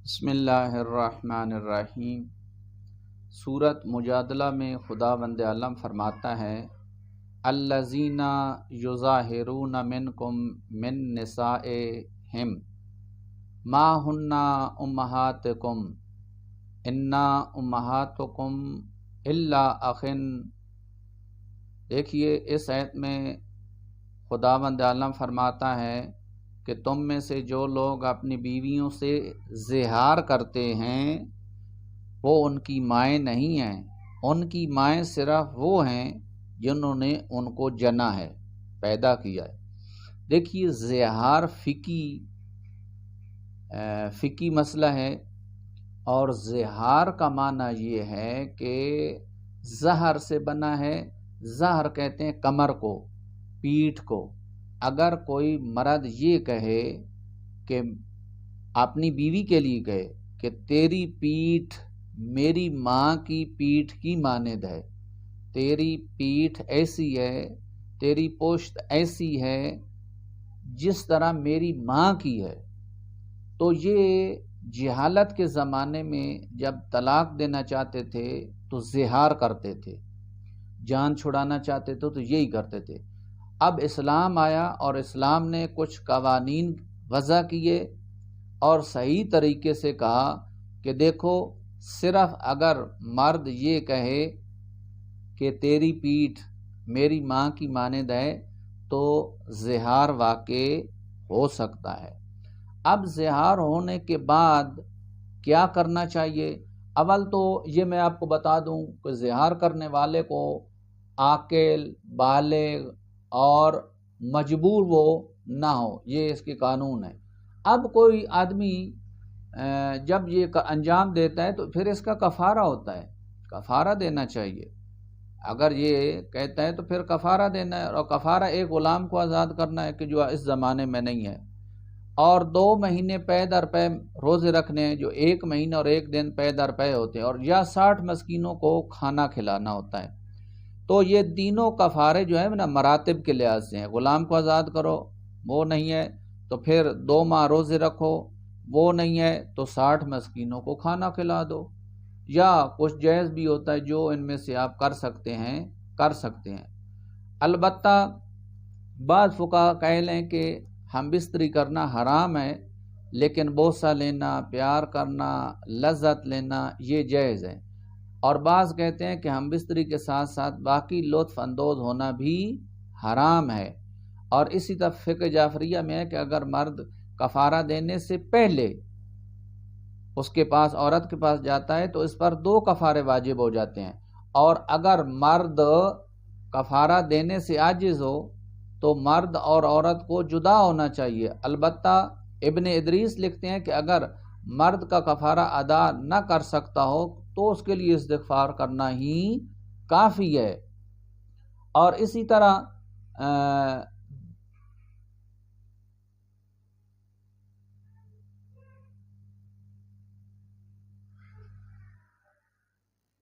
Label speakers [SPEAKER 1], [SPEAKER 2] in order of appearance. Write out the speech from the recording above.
[SPEAKER 1] بسم اللہ الرحمن الرحیم۔ سورۃ مجادلہ میں خداوند عالم فرماتا ہے الذین یظاہرون منکم من نسائہم ما ہن امہاتکم انا امہاتکم الا اخن۔ دیکھیے اس آیت میں خداوند عالم فرماتا ہے کہ تم میں سے جو لوگ اپنی بیویوں سے زہار کرتے ہیں وہ ان کی مائیں نہیں ہیں، ان کی مائیں صرف وہ ہیں جنہوں نے ان کو جنا ہے، پیدا کیا ہے۔ دیکھیے زہار فقہی مسئلہ ہے، اور زہار کا معنی یہ ہے کہ زہر سے بنا ہے۔ زہر کہتے ہیں کمر کو، پیٹھ کو۔ اگر کوئی مرد یہ کہے کہ اپنی بیوی کے لیے کہے کہ تیری پیٹھ میری ماں کی پیٹھ کی مانند ہے، تیری پیٹھ ایسی ہے، تیری پشت ایسی ہے جس طرح میری ماں کی ہے، تو یہ جہالت کے زمانے میں جب طلاق دینا چاہتے تھے تو زہار کرتے تھے، جان چھڑانا چاہتے تھے تو یہی کرتے تھے۔ اب اسلام آیا اور اسلام نے کچھ قوانین وضع کیے اور صحیح طریقے سے کہا کہ دیکھو صرف اگر مرد یہ کہے کہ تیری پیٹھ میری ماں کی مانند ہے تو زہار واقع ہو سکتا ہے۔ اب زہار ہونے کے بعد کیا کرنا چاہیے؟ اول تو یہ میں آپ کو بتا دوں کہ زہار کرنے والے کو عاقل، بالغ اور مجبور وہ نہ ہو، یہ اس کے قانون ہے۔ اب کوئی آدمی جب یہ انجام دیتا ہے تو پھر اس کا کفارہ ہوتا ہے، کفارہ دینا چاہیے۔ اگر یہ کہتا ہے تو پھر کفارہ دینا ہے، اور کفارہ ایک غلام کو آزاد کرنا ہے کہ جو اس زمانے میں نہیں ہے، اور 2 مہینے پے در پے روزے رکھنے ہیں جو 1 مہینہ اور 1 دن پے در پے ہوتے ہیں، اور یا 60 مسکینوں کو کھانا کھلانا ہوتا ہے۔ تو یہ تینوں کفارے جو ہیں نا مراتب کے لحاظ سے ہیں۔ غلام کو آزاد کرو، وہ نہیں ہے تو پھر 2 ماہ روزے رکھو، وہ نہیں ہے تو 60 مسکینوں کو کھانا کھلا دو، یا کچھ جائز بھی ہوتا ہے جو ان میں سے آپ کر سکتے ہیں۔ البتہ بعض فقہا کہہ لیں کہ ہم بستری کرنا حرام ہے، لیکن بوسہ لینا، پیار کرنا، لذت لینا یہ جائز ہے، اور بعض کہتے ہیں کہ ہم بستری کے ساتھ ساتھ باقی لطف اندوز ہونا بھی حرام ہے۔ اور اسی طرح فقہ جعفریہ میں ہے کہ اگر مرد کفارہ دینے سے پہلے اس کے پاس عورت کے پاس جاتا ہے تو اس پر 2 کفارے واجب ہو جاتے ہیں، اور اگر مرد کفارہ دینے سے عاجز ہو تو مرد اور عورت کو جدا ہونا چاہیے۔ البتہ ابن ادریس لکھتے ہیں کہ اگر مرد کا کفارہ ادا نہ کر سکتا ہو تو اس کے لیے استغفار کرنا ہی کافی ہے۔ اور اسی طرح